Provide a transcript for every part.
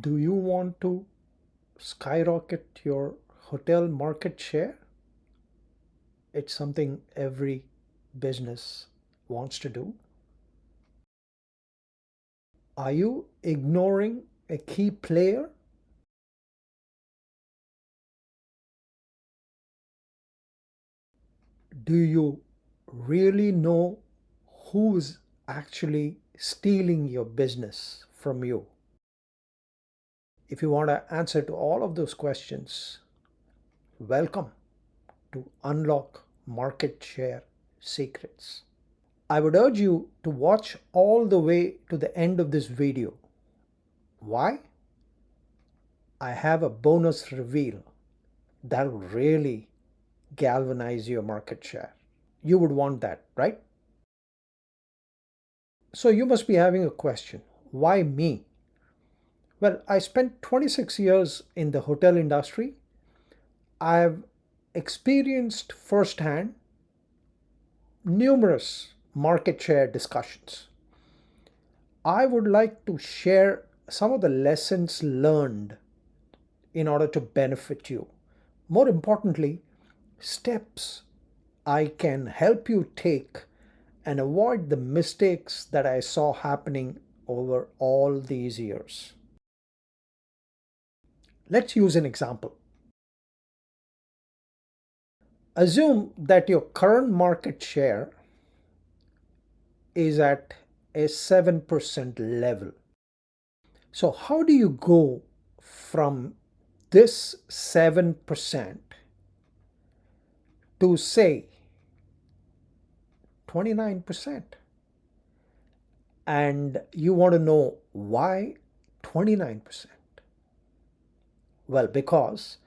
Do you want to skyrocket your hotel market share? It's something every business wants to do. Are you ignoring a key player? Do you really know who's actually stealing your business from you? If you want to answer to all of those questions, welcome to Unlock Market Share Secrets. I would urge you to watch all the way to the end of this video. Why? I have a bonus reveal that'll really galvanize your market share. You would want that, right? So you must be having a question. Why me? Well, I spent 26 years in the hotel industry. I've experienced firsthand numerous market share discussions. I would like to share some of the lessons learned in order to benefit you. More importantly, steps I can help you take and avoid the mistakes that I saw happening over all these years. Let's use an example. Assume that your current market share is at a 7% level. So, how do you go from this 7% to say 29%? And you want to know why 29%? Well, because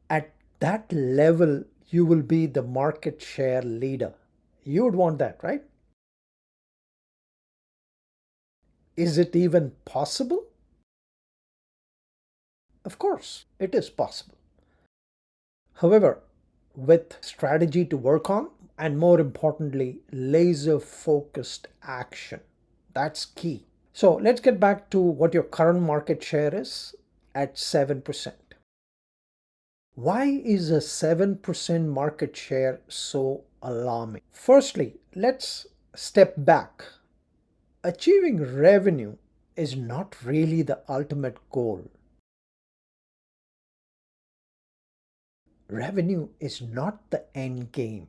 at that level, you will be the market share leader. You would want that, right? Is it even possible? Of course, it is possible. However, with strategy to work on, and more importantly, laser focused action. That's key. So let's get back to what your current market share is at 7%. Why is a 7% market share so alarming? Firstly, let's step back. Achieving revenue is not really the ultimate goal. Revenue is not the end game.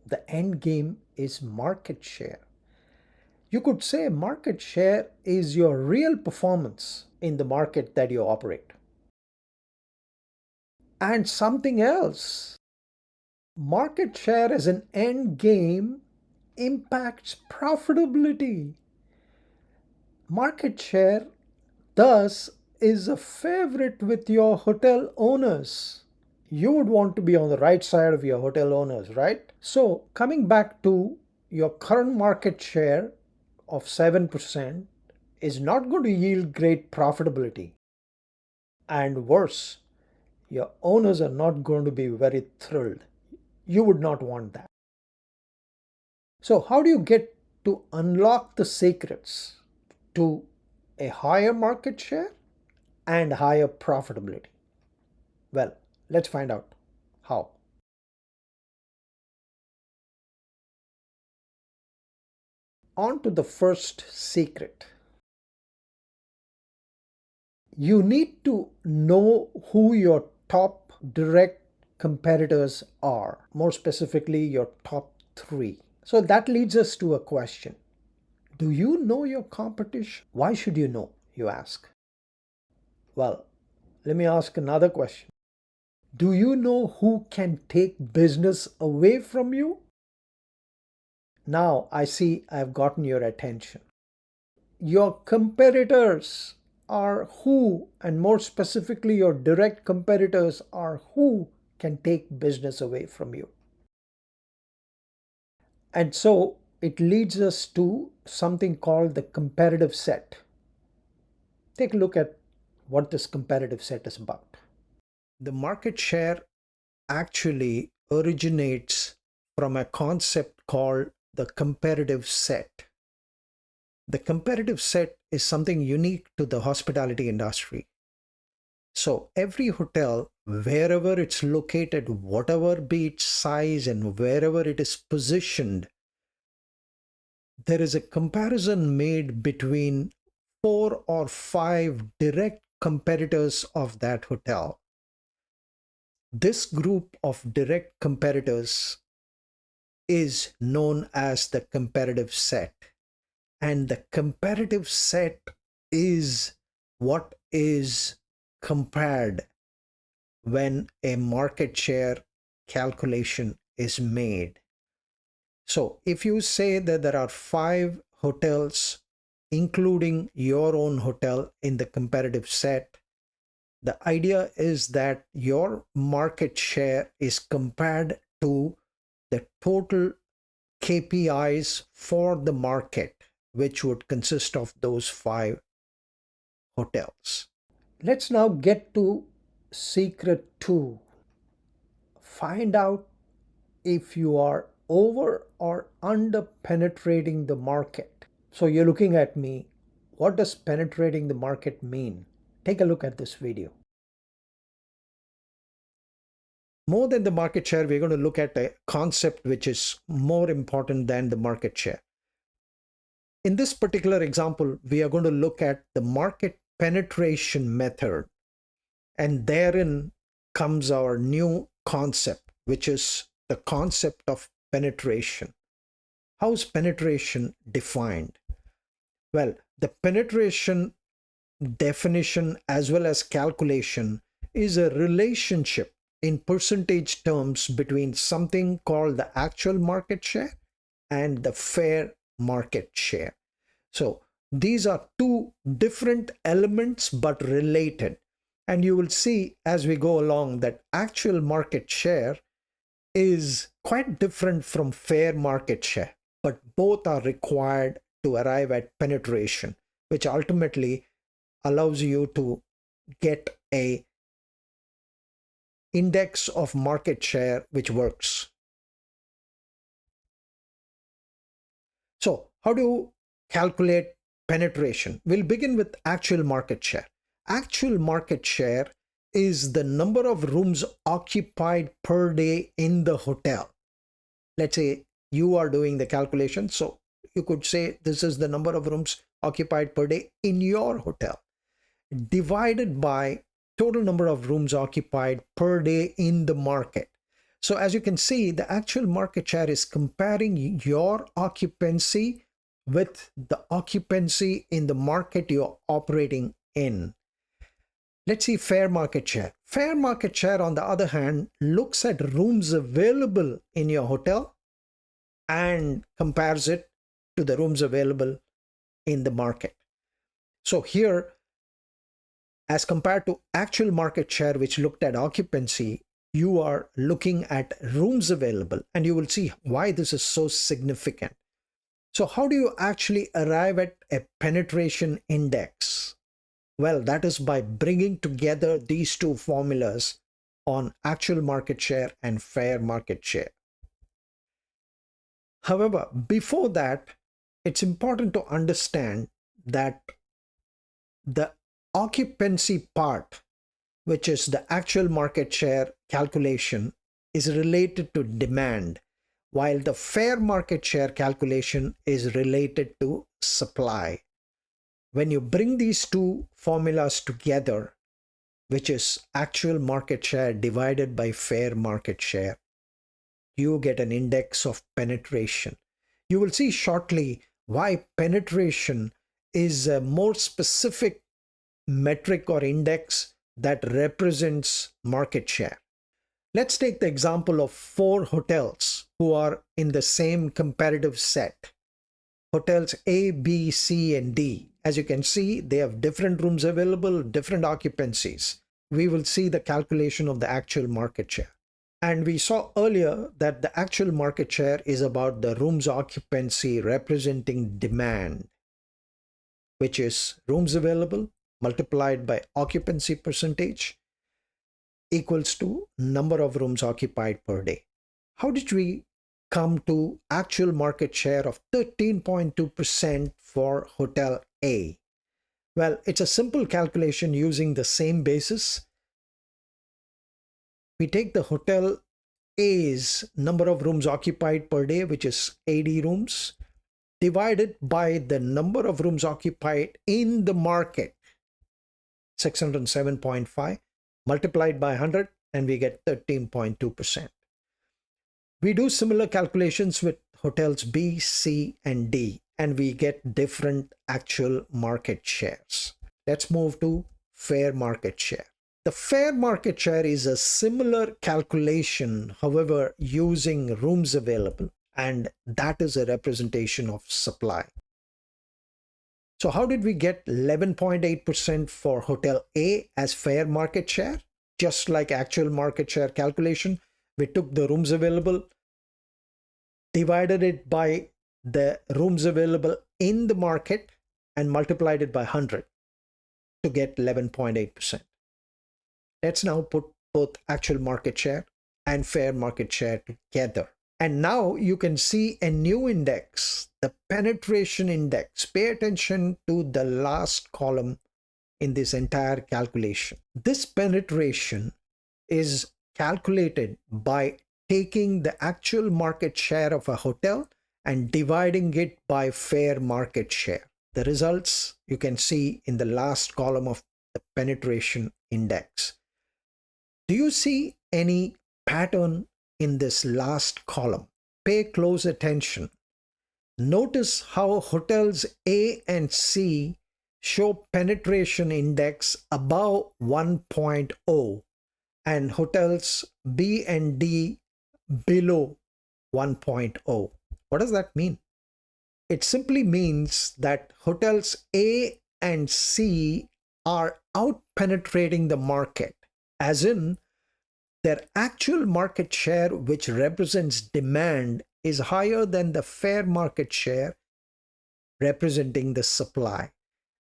The end game is market share. You could say market share is your real performance in the market that you operate. And something else, market share as an end game impacts profitability. Market share, thus, is a favorite with your hotel owners. You would want to be on the right side of your hotel owners, right? So, coming back to your current market share of 7% is not going to yield great profitability. And worse, your owners are not going to be very thrilled. You would not want that. So, how do you get to unlock the secrets to a higher market share and higher profitability? Well, let's find out how. On to the first secret. You need to know who your top direct competitors are, more specifically, your top three. So that leads us to a question. Do you know your competition? Why should you know, you ask? Well, let me ask another question. Do you know who can take business away from you? Now I see I've gotten your attention. Your competitors are who, and more specifically, your direct competitors are who can take business away from you. And so it leads us to something called the competitive set. Take a look at what this competitive set is about. The market share actually originates from a concept called the competitive set. The comparative set is something unique to the hospitality industry. So every hotel, wherever it's located, whatever be its size and wherever it is positioned, there is a comparison made between 4 or 5 direct competitors of that hotel. This group of direct competitors is known as the comparative set. And the comparative set is what is compared when a market share calculation is made. So if you say that there are 5 hotels, including your own hotel in the comparative set, the idea is that your market share is compared to the total KPIs for the market, which would consist of those 5 hotels. Let's now get to secret 2. Find out if you are over or under penetrating the market. So you're looking at me. What does penetrating the market mean? Take a look at this video. More than the market share, we're going to look at a concept which is more important than the market share. In this particular example, we are going to look at the market penetration method, and therein comes our new concept, which is the concept of penetration. How is penetration defined? Well, the penetration definition as well as calculation is a relationship in percentage terms between something called the actual market share and the fair market share. So these are 2 different elements but related. And you will see as we go along that actual market share is quite different from fair market share, but both are required to arrive at penetration, which ultimately allows you to get a index of market share which works. So how do you calculate penetration? We'll begin with actual market share. Actual market share is the number of rooms occupied per day in the hotel. Let's say you are doing the calculation, so you could say this is the number of rooms occupied per day in your hotel divided by total number of rooms occupied per day in the market. So as you can see, the actual market share is comparing your occupancy with the occupancy in the market you're operating in. Let's see fair market share. Fair market share, on the other hand, looks at rooms available in your hotel and compares it to the rooms available in the market. So here, as compared to actual market share, which looked at occupancy, you are looking at rooms available, and you will see why this is so significant. So how do you actually arrive at a penetration index? Well, that is by bringing together these 2 formulas on actual market share and fair market share. However, before that, it's important to understand that the occupancy part, which is the actual market share calculation, is related to demand, while the fair market share calculation is related to supply. When you bring these 2 formulas together, which is actual market share divided by fair market share, you get an index of penetration. You will see shortly why penetration is a more specific metric or index that represents market share. Let's take the example of 4 hotels who are in the same comparative set. Hotels A, B, C, and D. As you can see, they have different rooms available, different occupancies. We will see the calculation of the actual market share. And we saw earlier that the actual market share is about the rooms occupancy representing demand, which is rooms available multiplied by occupancy percentage equals to number of rooms occupied per day. How did we come to actual market share of 13.2% for Hotel A? Well, it's a simple calculation using the same basis. We take the Hotel A's number of rooms occupied per day, which is 80 rooms, divided by the number of rooms occupied in the market, 607.5, multiplied by 100, and we get 13.2%. We do similar calculations with hotels B, C, and D, and we get different actual market shares. Let's move to fair market share. The fair market share is a similar calculation, however, using rooms available, and that is a representation of supply. So how did we get 11.8% for Hotel A as fair market share? Just like actual market share calculation, we took the rooms available, divided it by the rooms available in the market, and multiplied it by 100 to get 11.8%. Let's now put both actual market share and fair market share together. And now you can see a new index, the penetration index. Pay attention to the last column in this entire calculation. This penetration is calculated by taking the actual market share of a hotel and dividing it by fair market share. The results you can see in the last column of the penetration index. Do you see any pattern in this last column? Pay close attention. Notice how hotels A and C show penetration index above 1.0 and hotels B and D below 1.0. What does that mean? It simply means that hotels A and C are out penetrating the market, as in their actual market share, which represents demand, is higher than the fair market share representing the supply.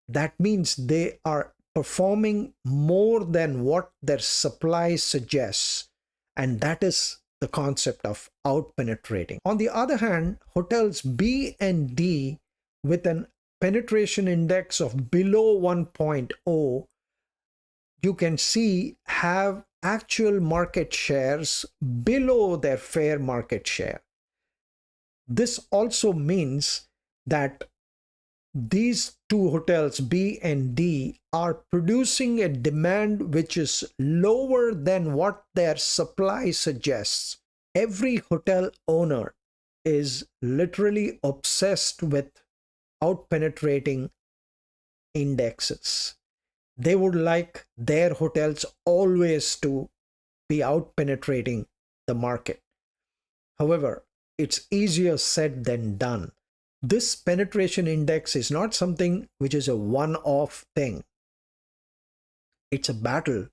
That means they are performing more than what their supply suggests, and that is the concept of out penetrating. On the other hand, hotels B and D with an penetration index of below 1.0, you can see have actual market shares below their fair market share. This also means that these two hotels B and D are producing a demand which is lower than what their supply suggests. Every hotel owner is literally obsessed with out-penetrating indexes. They would like their hotels always to be out-penetrating the market. However, it's easier said than done. This penetration index is not something which is a one-off thing. It's a battle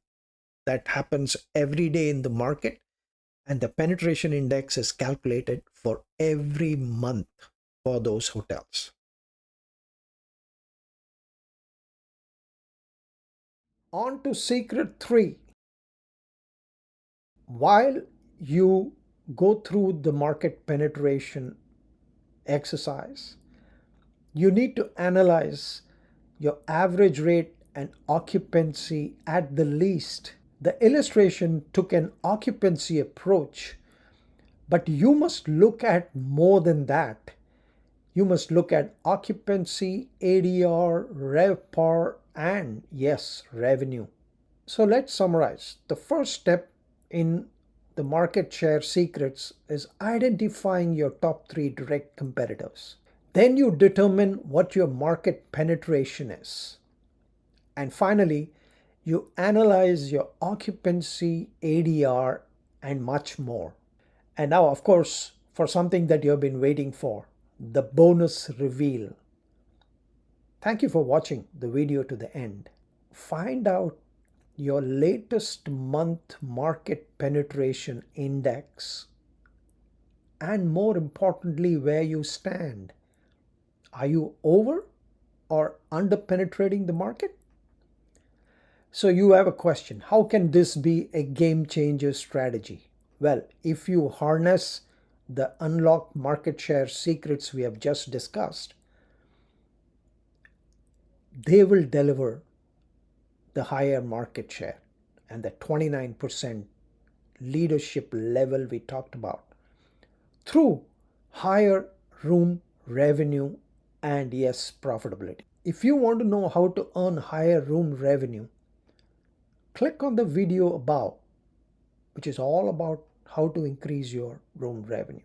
that happens every day in the market, and the penetration index is calculated for every month for those hotels. On to secret 3. While you go through the market penetration exercise, you need to analyze your average rate and occupancy at the least. The illustration took an occupancy approach, but you must look at more than that. You must look at occupancy, ADR, RevPAR, and yes, revenue. So let's summarize. The first step in the market share secrets is identifying your top 3 direct competitors. Then you determine what your market penetration is. And finally, you analyze your occupancy, ADR, and much more. And now, of course, for something that you've been waiting for, the bonus reveal. Thank you for watching the video to the end. Find out your latest month market penetration index, and more importantly, where you stand. Are you over or under penetrating the market? So you have a question. How can this be a game changer strategy? Well, if you harness the unlock market share secrets we have just discussed, they will deliver the higher market share and the 29% leadership level we talked about through higher room revenue and yes, profitability. If you want to know how to earn higher room revenue, click on the video above, which is all about how to increase your room revenue.